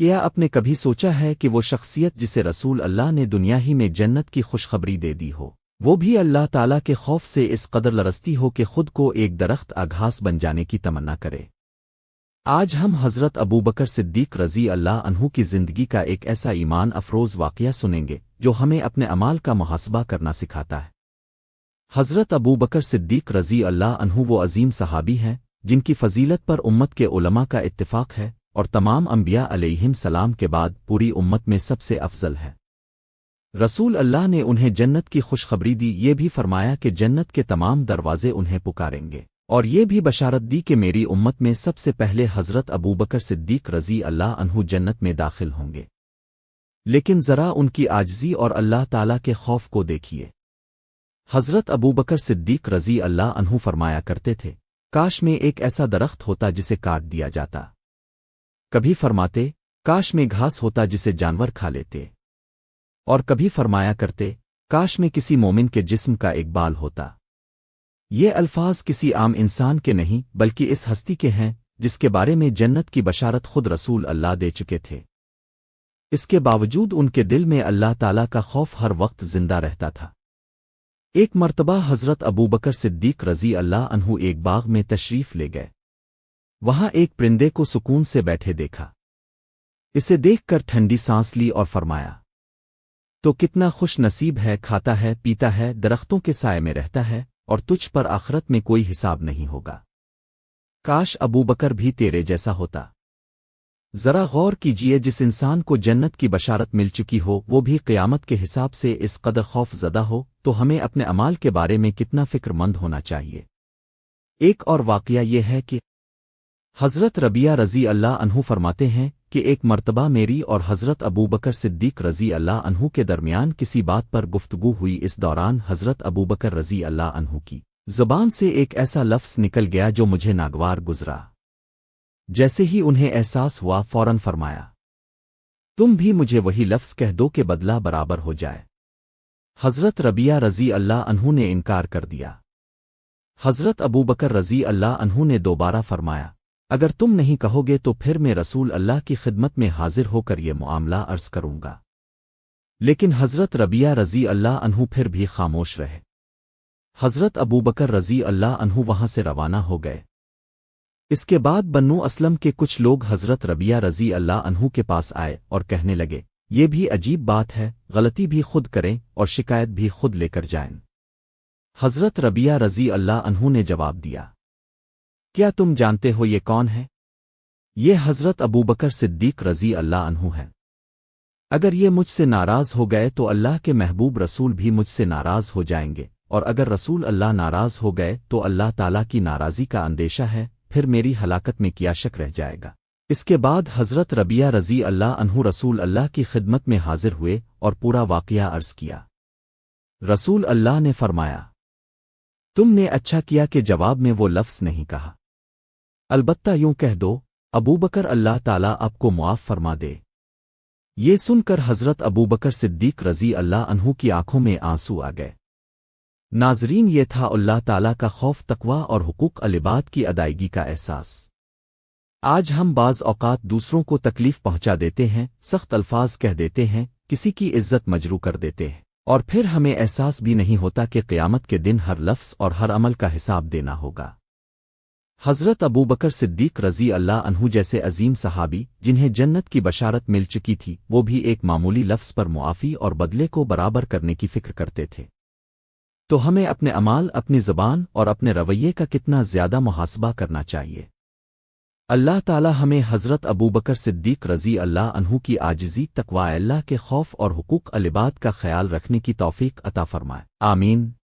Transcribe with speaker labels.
Speaker 1: کیا آپ نے کبھی سوچا ہے کہ وہ شخصیت جسے رسول اللہ نے دنیا ہی میں جنت کی خوشخبری دے دی ہو، وہ بھی اللہ تعالیٰ کے خوف سے اس قدر لرزتی ہو کہ خود کو ایک درخت گھاس بن جانے کی تمنا کرے؟ آج ہم حضرت ابوبکر صدیق رضی اللہ عنہ کی زندگی کا ایک ایسا ایمان افروز واقعہ سنیں گے جو ہمیں اپنے اعمال کا محاسبہ کرنا سکھاتا ہے۔ حضرت ابوبکر صدیق رضی اللہ عنہ وہ عظیم صحابی ہیں جن کی فضیلت پر امت کے علماء کا اتفاق ہے اور تمام انبیاء علیہم السلام کے بعد پوری امت میں سب سے افضل ہے۔ رسول اللہ نے انہیں جنت کی خوشخبری دی، یہ بھی فرمایا کہ جنت کے تمام دروازے انہیں پکاریں گے، اور یہ بھی بشارت دی کہ میری امت میں سب سے پہلے حضرت ابوبکر صدیق رضی اللہ عنہ جنت میں داخل ہوں گے۔ لیکن ذرا ان کی عاجزی اور اللہ تعالیٰ کے خوف کو دیکھیے۔ حضرت ابوبکر صدیق رضی اللہ عنہ فرمایا کرتے تھے، کاش میں ایک ایسا درخت ہوتا جسے کاٹ دیا جاتا۔ کبھی فرماتے، کاش میں گھاس ہوتا جسے جانور کھا لیتے، اور کبھی فرمایا کرتے، کاش میں کسی مومن کے جسم کا ایک بال ہوتا۔ یہ الفاظ کسی عام انسان کے نہیں بلکہ اس ہستی کے ہیں جس کے بارے میں جنت کی بشارت خود رسول اللہ دے چکے تھے۔ اس کے باوجود ان کے دل میں اللہ تعالیٰ کا خوف ہر وقت زندہ رہتا تھا۔ ایک مرتبہ حضرت ابوبکر صدیق رضی اللہ عنہ ایک باغ میں تشریف لے گئے۔ وہاں ایک پرندے کو سکون سے بیٹھے دیکھا۔ اسے دیکھ کر ٹھنڈی سانس لی اور فرمایا، تو کتنا خوش نصیب ہے، کھاتا ہے، پیتا ہے، درختوں کے سائے میں رہتا ہے، اور تجھ پر آخرت میں کوئی حساب نہیں ہوگا۔ کاش ابوبکر بھی تیرے جیسا ہوتا۔ ذرا غور کیجئے، جس انسان کو جنت کی بشارت مل چکی ہو وہ بھی قیامت کے حساب سے اس قدر خوف زدہ ہو، تو ہمیں اپنے اعمال کے بارے میں کتنا فکر مند ہونا چاہیے۔ ایک اور واقعہ یہ ہے کہ حضرت ربیہ رضی اللہ عنہ فرماتے ہیں کہ ایک مرتبہ میری اور حضرت ابوبکر صدیق رضی اللہ عنہ کے درمیان کسی بات پر گفتگو ہوئی۔ اس دوران حضرت ابوبکر رضی اللہ عنہ کی زبان سے ایک ایسا لفظ نکل گیا جو مجھے ناگوار گزرا۔ جیسے ہی انہیں احساس ہوا فوراً فرمایا، تم بھی مجھے وہی لفظ کہہ دو کہ بدلہ برابر ہو جائے۔ حضرت ربیہ رضی اللہ عنہ نے انکار کر دیا۔ حضرت ابوبکر رضی اللہ عنہ نے دوبارہ فرمایا، اگر تم نہیں کہو گے تو پھر میں رسول اللہ کی خدمت میں حاضر ہو کر یہ معاملہ عرض کروں گا۔ لیکن حضرت ربیہ رضی اللہ عنہ پھر بھی خاموش رہے۔ حضرت ابوبکر رضی اللہ عنہ وہاں سے روانہ ہو گئے۔ اس کے بعد بنو اسلم کے کچھ لوگ حضرت ربیہ رضی اللہ عنہ کے پاس آئے اور کہنے لگے، یہ بھی عجیب بات ہے، غلطی بھی خود کریں اور شکایت بھی خود لے کر جائیں۔ حضرت ربیہ رضی اللہ عنہ نے جواب دیا، کیا تم جانتے ہو یہ کون ہے؟ یہ حضرت ابوبکر صدیق رضی اللہ عنہ ہے۔ اگر یہ مجھ سے ناراض ہو گئے تو اللہ کے محبوب رسول بھی مجھ سے ناراض ہو جائیں گے، اور اگر رسول اللہ ناراض ہو گئے تو اللہ تعالیٰ کی ناراضی کا اندیشہ ہے، پھر میری ہلاکت میں کیا شک رہ جائے گا۔ اس کے بعد حضرت ربیہ رضی اللہ عنہ رسول اللہ کی خدمت میں حاضر ہوئے اور پورا واقعہ عرض کیا۔ رسول اللہ نے فرمایا، تم نے اچھا کیا کہ جواب میں وہ لفظ نہیں کہا، البتہ یوں کہہ دو، ابوبکر اللہ تعالیٰ آپ کو معاف فرما دے۔ یہ سن کر حضرت ابوبکر صدیق رضی اللہ عنہ کی آنکھوں میں آنسو آ گئے۔ ناظرین، یہ تھا اللہ تعالیٰ کا خوف، تقوی اور حقوق العباد کی ادائیگی کا احساس۔ آج ہم بعض اوقات دوسروں کو تکلیف پہنچا دیتے ہیں، سخت الفاظ کہہ دیتے ہیں، کسی کی عزت مجروح کر دیتے ہیں، اور پھر ہمیں احساس بھی نہیں ہوتا کہ قیامت کے دن ہر لفظ اور ہر عمل کا حساب دینا ہوگا۔ حضرت ابوبکر صدیق رضی اللہ عنہ جیسے عظیم صحابی جنہیں جنت کی بشارت مل چکی تھی، وہ بھی ایک معمولی لفظ پر معافی اور بدلے کو برابر کرنے کی فکر کرتے تھے۔ تو ہمیں اپنے اعمال، اپنی زبان اور اپنے رویے کا کتنا زیادہ محاسبہ کرنا چاہیے۔ اللہ تعالی ہمیں حضرت ابوبکر صدیق رضی اللہ عنہ کی عاجزی، تقوی اللہ کے خوف اور حقوق العباد کا خیال رکھنے کی توفیق عطا فرمائے، آمین۔